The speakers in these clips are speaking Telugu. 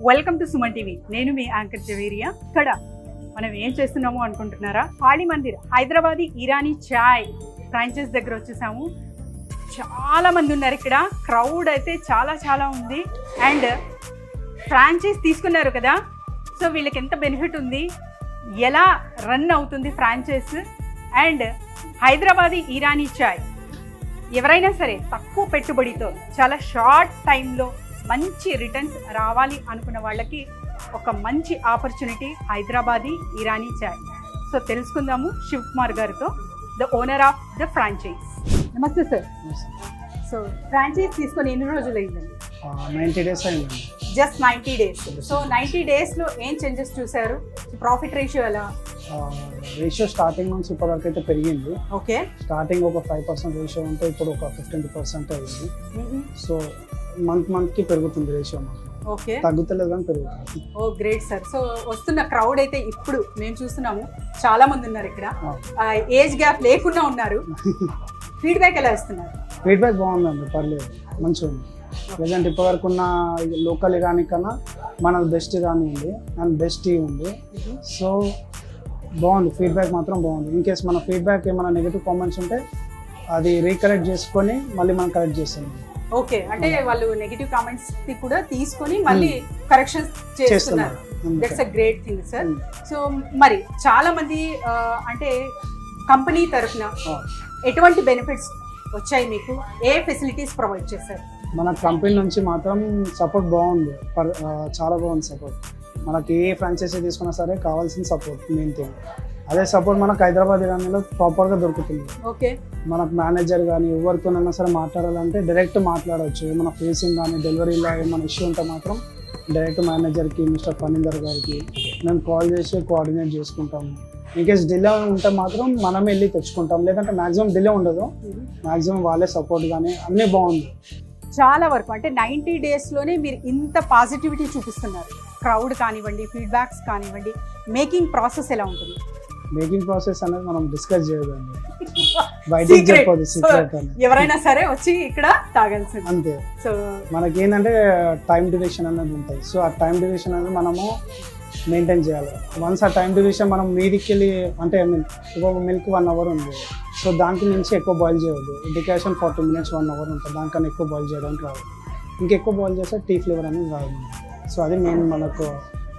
Welcome to Suman TV. నేను మీ యాంకర్ జవేరియా. ఇక్కడ మనం ఏం చేస్తున్నాము అనుకుంటున్నారా? కాళీ మందిర్ హైదరాబాదీ ఇరానీ చాయ్ ఫ్రాంచైజ్ దగ్గర వచ్చేసాము. చాలా మంది ఉన్నారు ఇక్కడ. క్రౌడ్ అయితే చాలా ఉంది. అండ్ ఫ్రాంచైజ్ తీసుకున్నారు కదా, సో వీళ్ళకి ఎంత బెనిఫిట్ ఉంది, ఎలా రన్ అవుతుంది ఫ్రాంచైజ్, అండ్ హైదరాబాదీ ఇరానీ చాయ్ ఎవరైనా సరే తక్కువ పెట్టుబడితో చాలా షార్ట్ టైంలో మంచి రిటర్న్స్ రావాలి అనుకున్న వాళ్ళకి ఒక మంచి ఆపర్చునిటీ హైదరాబాదీ ఇరానీ చాయ్. సో తెలుసుకుందాము శివ్ కుమార్ గారితో, the owner of the franchise. నమస్తే సార్. సో ఫ్రాంచైజ్ తీసుకొని ఎన్ని రోజులు అయిందండి? 90 days అయిందండి. Just 90 days. సో 90 daysలో ఏం చేంజెస్ చూసారు? ప్రాఫిట్ రేషియో ఎలా? రేషియో స్టార్టింగ్ నుంచి ఇప్పటివరకు అయితే పెరిగింది. ఓకే, స్టార్టింగ్ ఒక 5% రేషియో ఉంటే ఇప్పుడు ఒక 15% అయింది. సో మంత్కి పెరుగుతుంది రేషియో. ఓకే, తగ్గుతలేదు కానీ పెరుగుతుంది. ఓ గ్రేట్ సార్. సో వస్తున్న క్రౌడ్ అయితే ఇప్పుడు మేము చూస్తున్నాము చాలా మంది ఉన్నారు ఇక్కడ. ఏజ్ గ్యాప్ లేకుండా ఉన్నారు. ఫీడ్బ్యాక్ ఎలా ఇస్తున్నారు? ఫీడ్బ్యాక్ బాగుందండి, పర్లేదు, మంచిగా ఉంది. ప్రజెంట్ ఇప్పటివరకు ఉన్న లోకల్ ఇరానీ కన్నా మన బెస్ట్ ఇరానీ ఉంది అండ్ బెస్ట్ టీ ఉంది. సో బాగుంది, ఫీడ్బ్యాక్ మాత్రం బాగుంది. ఇన్ కేస్ మన ఫీడ్బ్యాక్ ఏమైనా నెగిటివ్ కామెంట్స్ ఉంటే అది రీకరెక్ట్ చేసుకొని మళ్ళీ మనం కరెక్ట్ చేస్తాం. ఓకే, అంటే వాళ్ళు నెగిటివ్ కామెంట్స్ కూడా తీసుకొని మళ్ళీ కరెక్షన్స్ చేస్తున్నారు. That's a great thing sir. So మరి చాలా మంది అంటే కంపెనీ తరఫున ఎటువంటి బెనిఫిట్స్ వచ్చాయి మీకు? ఏ ఫెసిలిటీస్ ప్రొవైడ్ చేశారు? మన కంపెనీ నుంచి మాత్రం సపోర్ట్ బాగుంది, చాలా బాగుంది సపోర్ట్. మనకి ఏ ఫ్రాంచైజీ తీసుకున్నా సరే కావాల్సిన సపోర్ట్ మెయిన్ థింగ్. అదే సపోర్ట్ మనకు హైదరాబాద్ ఇరానీలో ప్రాపర్గా దొరుకుతుంది. ఓకే, మనకు మేనేజర్ కానీ ఎవరితోనైనా సరే మాట్లాడాలంటే డైరెక్ట్ మాట్లాడవచ్చు. ఏమైనా ఫేసింగ్ కానీ డెలివరీలో ఏమైనా ఇష్యూ ఉంటే మాత్రం డైరెక్ట్ మేనేజర్కి, మిస్టర్ ఫనీందర్ గారికి మేము కాల్ చేసి కోఆర్డినేట్ చేసుకుంటాము. ఇన్కేస్ డిలే ఉంటే మాత్రం మనమే వెళ్ళి తెచ్చుకుంటాం, లేదంటే మ్యాక్సిమం డిలే ఉండదు. మ్యాక్సిమం వాళ్ళే సపోర్ట్ కానీ అన్నీ బాగుంది. చాలా వరకు అంటే 90 daysలోనే మీరు ఇంత పాజిటివిటీ చూపిస్తున్నారు. క్రౌడ్ కానివ్వండి, ఫీడ్బ్యాక్స్ కానివ్వండి, మేకింగ్ ప్రాసెస్ ఎలా ఉంటుంది? మేకింగ్ ప్రాసెస్ అనేది మనం డిస్కస్ చేయదండి, బయటికి చెప్పదు, సీక్రెట్ అని. ఎవరైనా సరే వచ్చి ఇక్కడ తాగాల్సింది అంతే. సో మనకి ఏంటంటే టైం డ్యూరేషన్ అనేది ఉంటుంది. సో ఆ టైం డ్యూరేషన్ అనేది మనము మెయింటైన్ చేయాలి. వన్స్ ఆ టైం డ్యూరేషన్ మనం మీదికి వెళ్ళి అంటే ఒక మిల్క్ 1 hour ఉంది, సో దానికి నుంచి ఎక్కువ బాయిల్ చేయవద్దు. డికాషన్ 40 minutes 1 hour ఉంటుంది, దానికన్నా ఎక్కువ బాయిల్ చేయడానికి రాదు. ఇంకెక్కువ బాయిల్ చేస్తే టీ ఫ్లేవర్ అనేది రాదు. సో అది మెయిన్ మనకు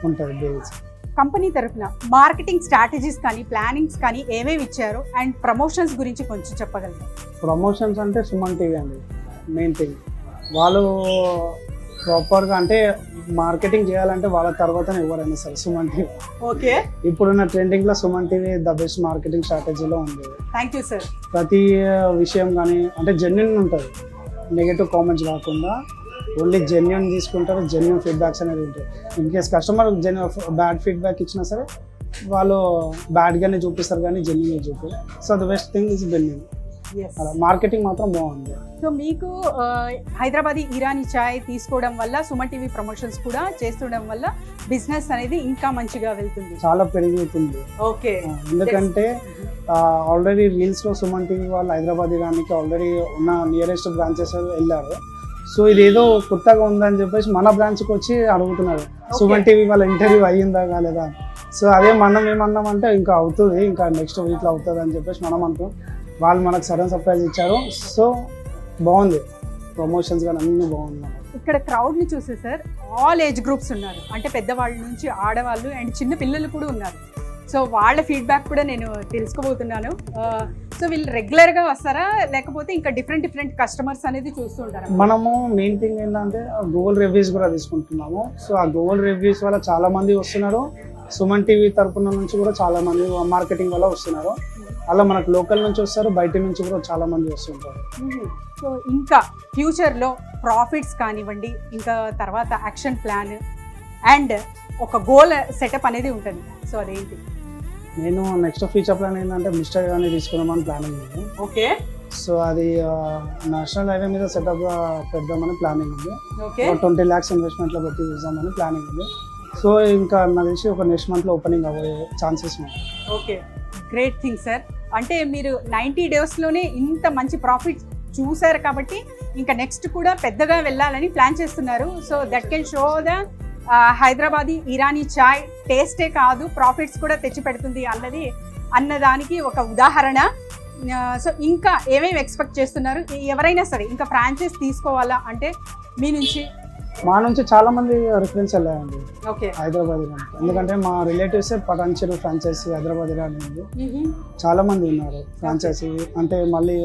ఉంటుంది బేస్. కంపెనీ తరఫున మార్కెటింగ్ స్ట్రాటజీస్ కానీ ప్లానింగ్స్ కానీ ఏమేమి ఇచ్చారు అండ్ ప్రమోషన్స్ గురించి కొంచెం చెప్పగలరు? ప్రమోషన్స్ అంటే సుమన్ టీవీ అండి మెయిన్ థింగ్. వాళ్ళు ప్రాపర్గా అంటే మార్కెటింగ్ చేయాలంటే వాళ్ళ తర్వాతనే ఎవరైనా సరే సుమన్ టీవీ. ఓకే, ఇప్పుడున్న ట్రెండింగ్లో Suman TV the best marketing స్ట్రాటజీలో ఉంది. Thank you sir. ప్రతి విషయం కానీ అంటే జెన్యున్ ఉంటుంది, నెగటివ్ కామెంట్స్ కాకుండా ఓన్లీ జెన్యున్ తీసుకుంటారు, జెన్యున్ ఫీడ్బ్యాక్స్ అనేది ఉంటాయి. In case customer bad feedback ఇచ్చినా సరే వాళ్ళు బ్యాడ్గానే చూపిస్తారు కానీ జెన్యున్గా చూపారు. So the best thing is genuine. అలా మార్కెటింగ్ మాత్రం బాగుంది. సో మీకు హైదరాబాదీ ఇరానీ చాయ్ తీసుకోవడం వల్ల, సుమన్ టీవీ ప్రమోషన్స్ కూడా చేస్తుండడం వల్ల బిజినెస్ అనేది ఇంకా మంచిగా వెళ్తుంది, చాలా పెరుగుతుంది. ఓకే, ఎందుకంటే ఆల్రెడీ రీల్స్లో సుమన్ టీవీ వాళ్ళు హైదరాబాద్ ఇరానీకి ఆల్రెడీ ఉన్న నియరెస్ట్ బ్రాంచెస్ వెళ్ళారు. సో ఇదేదో కొత్తగా ఉందని చెప్పేసి మన బ్రాంచ్కి వచ్చి అడుగుతున్నారు, సుమన్ టీవీ వాళ్ళ ఇంటర్వ్యూ అయ్యిందా కాలేదా. సో అదే మనం ఏమన్నామంటే ఇంకా అవుతుంది, ఇంకా నెక్స్ట్ వీక్లో అవుతుంది అని చెప్పేసి మనం అంటాం. వాళ్ళు మనకు సడన్ సర్ప్రైజ్ ఇచ్చారు. సో బాగుంది, ప్రమోషన్స్ కానీ అన్నీ బాగుంది. ఇక్కడ క్రౌడ్ని చూసే సార్ ఆల్ ఏజ్ గ్రూప్స్ ఉన్నారు, అంటే పెద్దవాళ్ళ నుంచి ఆడవాళ్ళు అండ్ చిన్న పిల్లలు కూడా ఉన్నారు. సో వాళ్ళ ఫీడ్బ్యాక్ కూడా నేను తెలుసుకోబోతున్నాను. సో వీళ్ళు రెగ్యులర్గా వస్తారా, లేకపోతే ఇంకా డిఫరెంట్ కస్టమర్స్ అనేది చూస్తుంటారా? మనము మెయిన్ థింగ్ ఏంటంటే గూగుల్ రివ్యూస్ కూడా తీసుకుంటున్నాము. సో ఆ గూగుల్ రివ్యూస్ వల్ల చాలా మంది వస్తున్నారు. సుమన్ టీవీ తరపున నుంచి కూడా చాలా మంది మార్కెటింగ్ వల్ల వస్తున్నారు. అలా మనకు లోకల్ నుంచి వస్తారు, బయట నుంచి కూడా చాలా మంది వస్తుంటారు. సో ఇంకా ఫ్యూచర్లో ప్రాఫిట్స్ కానివ్వండి, ఇంకా తర్వాత యాక్షన్ ప్లాన్ అండ్ ఒక గోల్ సెటప్ అనేది ఉంటుంది. సో అదేంటి? నేను నెక్స్ట్ ఫ్యూచర్ ప్లాన్ ఏంటంటే మిస్టర్ గానీ తీసుకున్నామని ప్లానింగ్ ఉంది. ఓకే, సో అది నేషనల్ హైవే మీద సెటప్ పెడదామని ప్లానింగ్ ఉంది. ఓకే, 20 lakhs ఇన్వెస్ట్మెంట్లో పెట్టి చూద్దామని ప్లానింగ్ ఉంది. సో ఇంకా నాకు తెలిసి ఒక నెక్స్ట్ మంత్లో ఓపెనింగ్ అవ్వే ఛాన్సెస్ ఉన్నాయి. Okay, great thing sir. అంటే మీరు 90 daysలోనే ఇంత మంచి ప్రాఫిట్ చూసారు కాబట్టి ఇంకా నెక్స్ట్ కూడా పెద్దగా వెళ్ళాలని ప్లాన్ చేస్తున్నారు. So that can show the Hyderabadi Irani chai టేస్టే కాదు ప్రాఫిట్స్ కూడా తెచ్చి పెడుతుంది అన్నదానికి ఒక ఉదాహరణ. సో ఇంకా ఏమేమి ఎక్స్పెక్ట్ చేస్తున్నారు? ఎవరైనా సరే ఇంకా ఫ్రాంచైజ్ తీసుకోవాలా అంటే మీ నుంచి? మా నుంచి చాలా మంది రిఫరెన్స్ వెళ్ళాయండి ఓకే. హైదరాబాద్ ఇరానికి. ఎందుకంటే మా relatives Patancheru franchise Hyderabad Iran ఉంది. చాలా మంది ఉన్నారు ఫ్రాంచైజీ. అంటే మళ్ళీ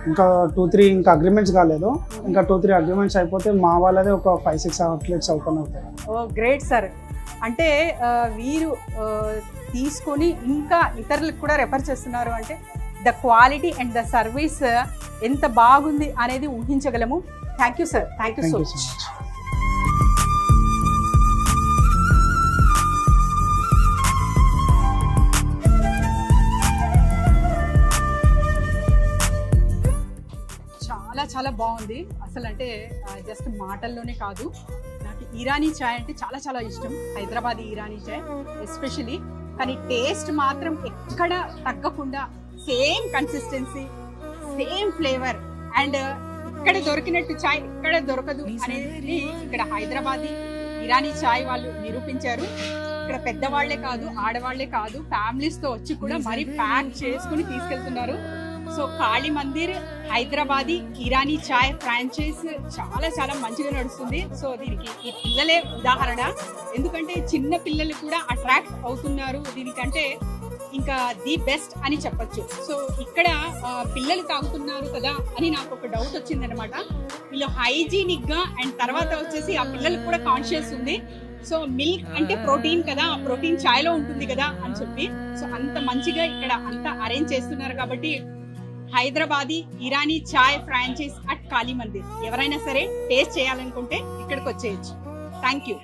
ఇంకా 2-3 ఇంకా అగ్రిమెంట్స్ కాలేదు. ఇంకా 2-3 అగ్రిమెంట్స్ అయిపోతే మా వాళ్ళదే ఒక 5-6 అవుట్లెట్స్ ఓపెన్ అవుతాయి. Oh great sir. అంటే వీరు తీసుకొని ఇంకా ఇతరులకు కూడా రెఫర్ చేస్తున్నారు అంటే the quality and the service ఎంత బాగుంది అనేది ఊహించగలము. Thank you sir. Thank you so much. చాలా బాగుంది అసలు. అంటే జస్ట్ మాటల్లోనే కాదు, నాకు ఇరానీ చాయ్ అంటే చాలా చాలా ఇష్టం. హైదరాబాదీ ఇరానీ చాయ్ ఎస్పెషలీ. కానీ టేస్ట్ మాత్రం ఎక్కడ తగ్గకుండా same consistency, same flavour and ఇక్కడ దొరికినట్టు చాయ్ ఇక్కడ దొరకదు అనేది ఇక్కడ హైదరాబాదీ ఇరానీ చాయ్ వాళ్ళు నిరూపించారు. ఇక్కడ పెద్దవాళ్లే కాదు, ఆడవాళ్లే కాదు, ఫ్యామిలీస్ తో వచ్చి కూడా మరీ ప్యాక్ చేసుకుని తీసుకెళ్తున్నారు. సో కాళీ మందిర్ హైదరాబాదీ ఇరానీ చాయ్ ఫ్రాంచైజ్ చాలా చాలా మంచిగా నడుస్తుంది. సో దీనికి ఈ పిల్లలే ఉదాహరణ. ఎందుకంటే చిన్న పిల్లలు కూడా అట్రాక్ట్ అవుతున్నారు దీనికంటే. ఇంకా ది బెస్ట్ అని చెప్పొచ్చు. సో ఇక్కడ పిల్లలు తాగుతున్నారు కదా అని నాకు ఒక డౌట్ వచ్చింది అనమాట. వీళ్ళు హైజీనిక్ గా అండ్ తర్వాత వచ్చేసి ఆ పిల్లలకు కూడా కాన్షియస్ ఉంది. సో మిల్క్ అంటే ప్రోటీన్ కదా, ఆ ప్రోటీన్ చాయ్ లో ఉంటుంది కదా అని చెప్పి సో అంత మంచిగా ఇక్కడ అంతా అరేంజ్ చేస్తున్నారు. కాబట్టి హైదరాబాదీ ఇరానీ చాయ్ ఫ్రాంచైజ్ అట్ కాళీ మందిర్ ఎవరైనా సరే టేస్ట్ చేయాలనుకుంటే ఇక్కడికి వచ్చేయచ్చు. Thank you.